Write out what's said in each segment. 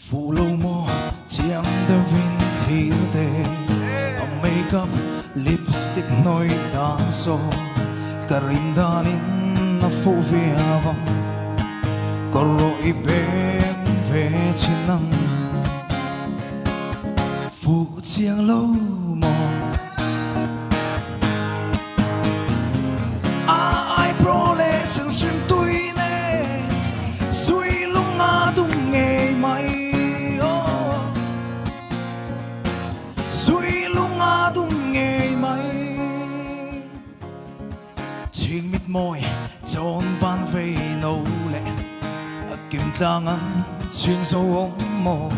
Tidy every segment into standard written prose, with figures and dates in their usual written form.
Phụ lâu mô chiang đơ vinh thil tê makeup lipstick noi dan so karindanin na phụ via vang koro iben ve chinang phụ chiang lâu mô ai pro lệ chân xuyên tui nè suy lung ngã tung nghề mày Chuyện mít môi chọn ban về nấu lẹ kiếm ta ngắn chuyện sâu ống mồ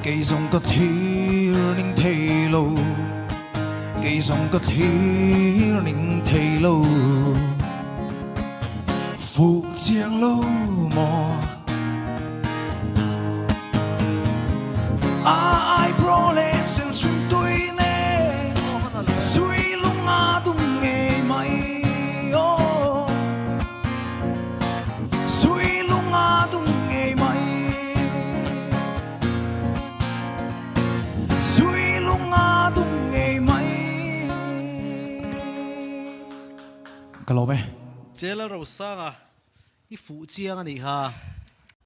cây dòng có thir ninh thầy lâu cây dòng có thir ninh thầy lâu phụ chiang lâu mò ai pro lệ chân xuyên tôi nè suy lung ngã tung nghề mày suy lung ngã tung nghề mày suy lung ngã tung nghề mày cái lỗ bé chế là rau sang à, ít phụ chiang anh đi ha.